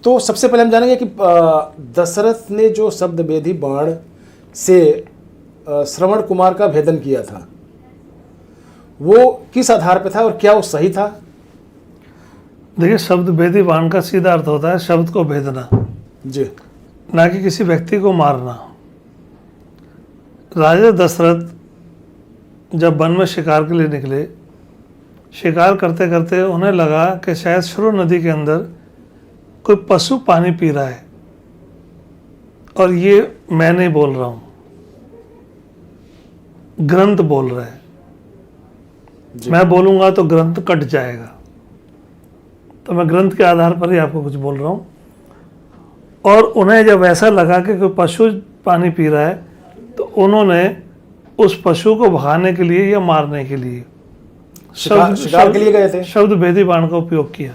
तो सबसे पहले हम जानेंगे कि दशरथ ने जो शब्द वेदी बाण से श्रवण कुमार का भेदन किया था वो किस आधार पे था और क्या वो सही था? देखिए, शब्द भेदी बाण का सीधा अर्थ होता है शब्द को भेदना जी, ना कि किसी व्यक्ति को मारना। राजा दशरथ जब वन में शिकार के लिए निकले, शिकार करते करते उन्हें लगा कि शायद शुरू नदी के अंदर कोई पशु पानी पी रहा है, और ये मैं नहीं बोल रहा हूँ, ग्रंथ बोल रहा है। मैं बोलूँगा तो ग्रंथ कट जाएगा, तो मैं ग्रंथ के आधार पर ही आपको कुछ बोल रहा हूँ। और उन्हें जब ऐसा लगा कि कोई पशु पानी पी रहा है, तो उन्होंने उस पशु को भगाने के लिए या मारने के लिए शिकार के लिए गए थे, शब्द भेदी बाण का उपयोग किया।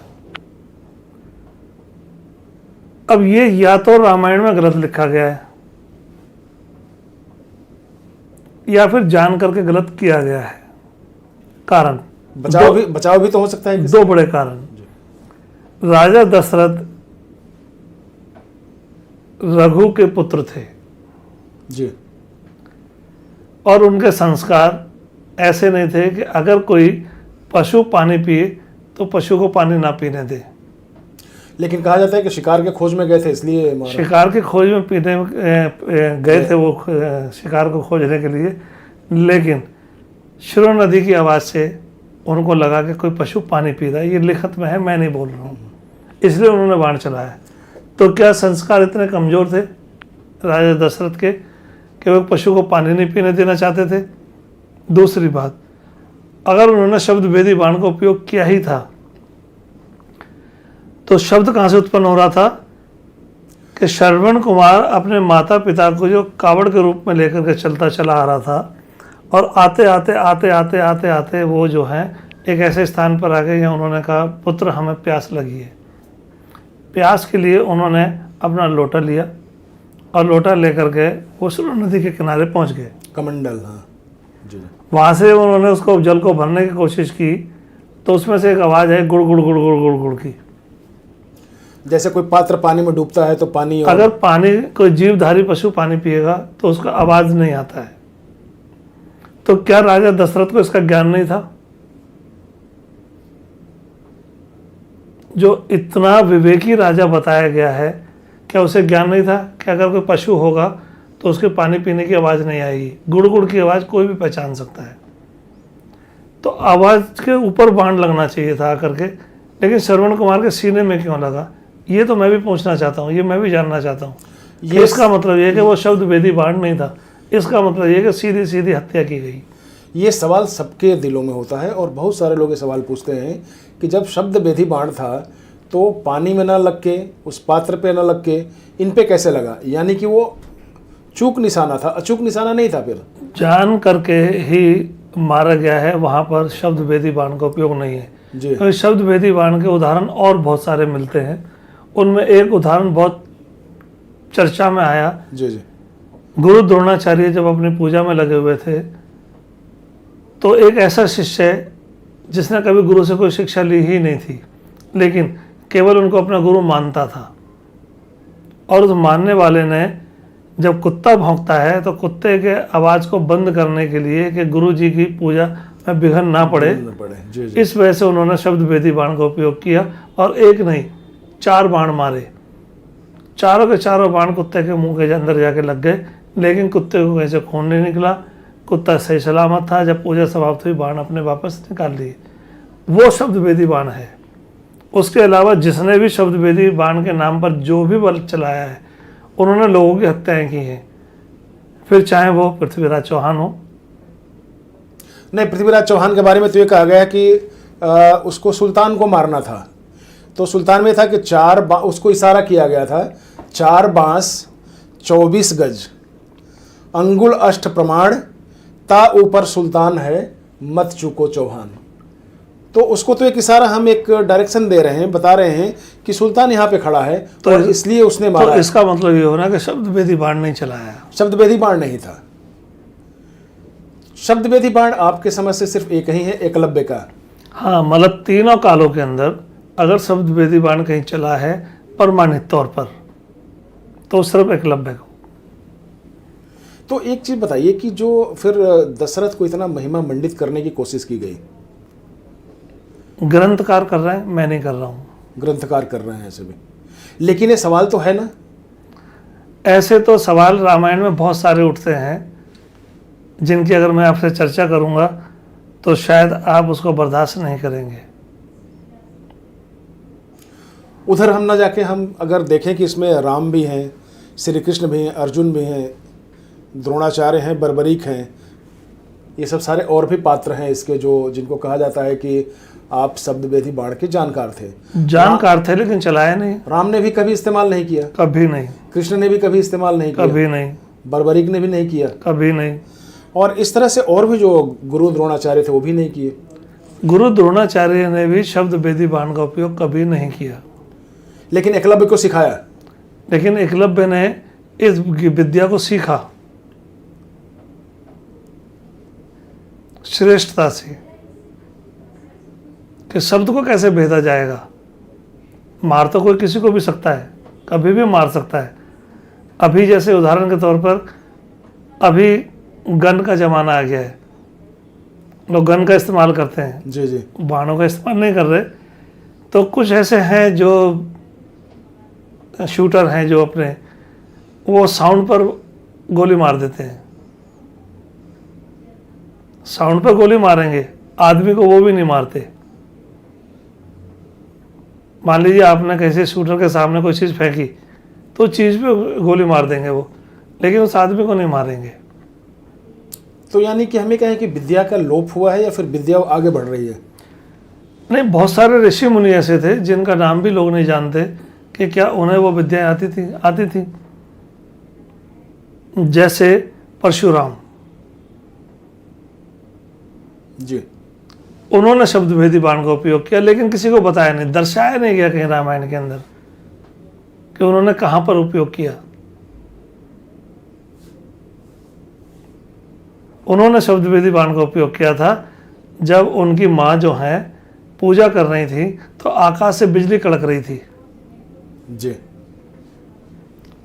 अब ये या तो रामायण में गलत लिखा गया है या फिर जान करके गलत किया गया है। कारण बचाव भी तो हो सकता है। दो बड़े कारण। राजा दशरथ रघु के पुत्र थे जी, और उनके संस्कार ऐसे नहीं थे कि अगर कोई पशु पानी पिए तो पशु को पानी ना पीने दे। लेकिन कहा जाता है कि शिकार के खोज में गए थे इसलिए मारा। शिकार के खोज में पीने गए थे वो शिकार को खोजने के लिए, लेकिन शुरू नदी की आवाज़ से उनको लगा कि कोई पशु पानी पी रहा है। ये लिखत में है, मैं नहीं बोल रहा हूँ, इसलिए उन्होंने बाण चलाया। तो क्या संस्कार इतने कमज़ोर थे राजा दशरथ के कि वो पशु को पानी नहीं पीने देना चाहते थे? दूसरी बात, अगर उन्होंने शब्द भेदी बाण का उपयोग किया ही था तो शब्द कहाँ से उत्पन्न हो रहा था कि श्रवण कुमार अपने माता पिता को जो कावड़ के रूप में लेकर के चलता चला आ रहा था, और आते आते आते आते आते आते वो जो है एक ऐसे स्थान पर आ गए जहाँ उन्होंने कहा, पुत्र हमें प्यास लगी है। प्यास के लिए उन्होंने अपना लोटा लिया और लोटा लेकर के वो सुरु नदी के किनारे पहुँच गए। कमंडल, हाँ जी। वहाँ से उन्होंने उसको जल को भरने की कोशिश की, तो उसमें से एक आवाज़ आई गुड़ गुड़ गुड़ गुड़ गुड़ गुड़ की। जैसे कोई पात्र पानी में डूबता है तो पानी अगर पानी कोई जीवधारी पशु पानी पिएगा तो उसका आवाज़ नहीं आता है। तो क्या राजा दशरथ को इसका ज्ञान नहीं था? जो इतना विवेकी राजा बताया गया है, क्या उसे ज्ञान नहीं था कि अगर कोई पशु होगा तो उसके पानी पीने की आवाज़ नहीं आएगी? गुड़ गुड़ की आवाज़ कोई भी पहचान सकता है। तो आवाज़ के ऊपर बाण लगना चाहिए था आकर के, लेकिन श्रवण कुमार के सीने में क्यों लगा? ये तो मैं भी पूछना चाहता हूँ, ये मैं भी जानना चाहता हूँ। ये इसका मतलब ये कि वो शब्द भेदी बाण नहीं था, इसका मतलब ये कि सीधी सीधी हत्या की गई। ये सवाल सबके दिलों में होता है और बहुत सारे लोग ये सवाल पूछते हैं कि जब शब्द भेदी बाण था तो पानी में ना लग के, उस पात्र पे ना लग के, इन पे कैसे लगा? यानी कि वो चूक निशाना था, अचूक निशाना नहीं था। फिर जान करके ही मारा गया है, वहाँ पर शब्द भेदी बाण का उपयोग नहीं है जी। तो शब्द भेदी बाण के उदाहरण और बहुत सारे मिलते हैं। उनमें एक उदाहरण बहुत चर्चा में आया। जी जी। गुरु द्रोणाचार्य जब अपनी पूजा में लगे हुए थे, तो एक ऐसा शिष्य है जिसने कभी गुरु से कोई शिक्षा ली ही नहीं थी, लेकिन केवल उनको अपना गुरु मानता था। और उस मानने वाले ने जब कुत्ता भौंकता है तो कुत्ते के आवाज़ को बंद करने के लिए कि गुरु जी की पूजा में विघ्न ना पड़े, जी जी। इस वजह से उन्होंने शब्द भेदी बाण का उपयोग किया, और एक नहीं 4 बाण मारे। चारों के चारों बाण कुत्ते के मुंह के अंदर जाके लग गए, लेकिन कुत्ते को कहीं से खून नहीं निकला, कुत्ता सही सलामत था। जब पूजा समाप्त हुई, बाण अपने वापस निकाल लिए। वो शब्द भेदी बाण है। उसके अलावा जिसने भी शब्द भेदी बाण के नाम पर जो भी बल चलाया है, उन्होंने लोगों की हत्याएं की हैं, फिर चाहे वो पृथ्वीराज चौहान हो। नहीं, पृथ्वीराज चौहान के बारे में तो ये कहा गया है कि उसको सुल्तान को मारना था, तो सुल्तान में था कि उसको इशारा किया गया था, 4 बांस 24 गज अंगुल अष्ट प्रमाण ता ऊपर सुल्तान है मत चूको चौहान। तो उसको तो एक इशारा, हम एक डायरेक्शन दे रहे हैं, बता रहे हैं कि सुल्तान यहाँ पे खड़ा है, तो इसलिए उसने मारा। तो इसका मतलब ये होना कि शब्द भेदी बाण नहीं चलाया। शब्द भेदी बाण नहीं था। शब्द भेदी बाण आपके समझ से सिर्फ एक ही है, एकलव्य का। हाँ, मतलब तीनों कालों के अंदर अगर शब्द भेदी बाण कहीं चला है, प्रमाणित तौर पर, तो सिर्फ एकलव्य को। तो एक चीज बताइए कि जो फिर दशरथ को इतना महिमा मंडित करने की कोशिश की गई, ग्रंथकार कर रहे हैं, मैं नहीं कर रहा हूँ। ग्रंथकार कर रहे हैं ऐसे भी, लेकिन ये सवाल तो है ना। ऐसे तो सवाल रामायण में बहुत सारे उठते हैं जिनकी अगर मैं आपसे चर्चा करूंगा तो शायद आप उसको बर्दाश्त नहीं करेंगे। उधर हम ना जाके हम अगर देखें कि इसमें राम भी हैं, श्री कृष्ण भी हैं, अर्जुन भी हैं, द्रोणाचार्य हैं, बर्बरीक हैं, ये सब सारे और भी पात्र हैं इसके, जो जिनको कहा जाता है कि आप शब्दवेदी बाण के जानकार थे। जानकार थे लेकिन चलाया नहीं। राम ने भी कभी इस्तेमाल नहीं किया, कभी नहीं। कृष्ण ने भी कभी इस्तेमाल नहीं किया, कभी नहीं। बर्बरीक ने भी नहीं किया, कभी नहीं। और इस तरह से और भी जो गुरु द्रोणाचार्य थे वो भी नहीं किए। गुरु द्रोणाचार्य ने भी शब्द वेदी बाण का उपयोग कभी नहीं किया, लेकिन एकलव्य को सिखाया। लेकिन एकलव्य ने इस विद्या को सीखा श्रेष्ठता से कि शब्द को कैसे भेदा जाएगा। मार तो कोई किसी को भी सकता है, कभी भी मार सकता है। अभी जैसे उदाहरण के तौर पर अभी गन का ज़माना आ गया है, लोग गन का इस्तेमाल करते हैं, जी जी, बाणों का इस्तेमाल नहीं कर रहे। तो कुछ ऐसे हैं जो शूटर हैं जो अपने वो साउंड पर गोली मार देते हैं। साउंड पर गोली मारेंगे, आदमी को वो भी नहीं मारते। मान लीजिए आपने किसी शूटर के सामने कोई चीज़ फेंकी तो चीज़ पे गोली मार देंगे वो, लेकिन उस आदमी को नहीं मारेंगे। तो यानी कि हमें कहें कि विद्या का लोप हुआ है या फिर विद्या आगे बढ़ रही है? नहीं, बहुत सारे ऋषि मुनि ऐसे थे जिनका नाम भी लोग नहीं जानते कि क्या उन्हें वो विद्याएं आती थी। जैसे परशुराम, जी, उन्होंने शब्द भेदी बाण का उपयोग किया, लेकिन किसी को बताया नहीं, दर्शाया नहीं गया कहीं रामायण के अंदर कि उन्होंने कहाँ पर उपयोग किया। उन्होंने शब्द वेदी बाण का उपयोग किया था जब उनकी माँ जो है पूजा कर रही थी तो आकाश से बिजली कड़क रही थी। जी,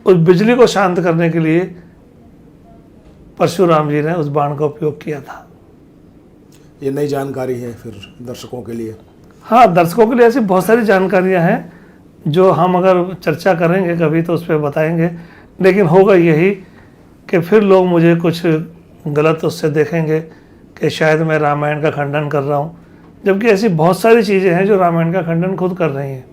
उस बिजली को शांत करने के लिए परशुराम जी ने उस बाण का उपयोग किया था। ये नई जानकारी है फिर दर्शकों के लिए। हाँ, दर्शकों के लिए ऐसी बहुत सारी जानकारियाँ हैं जो हम अगर चर्चा करेंगे कभी तो उस पर बताएंगे, लेकिन होगा यही कि फिर लोग मुझे कुछ गलत उससे देखेंगे कि शायद मैं रामायण का खंडन कर रहा हूँ, जबकि ऐसी बहुत सारी चीज़ें हैं जो रामायण का खंडन खुद कर रही हैं।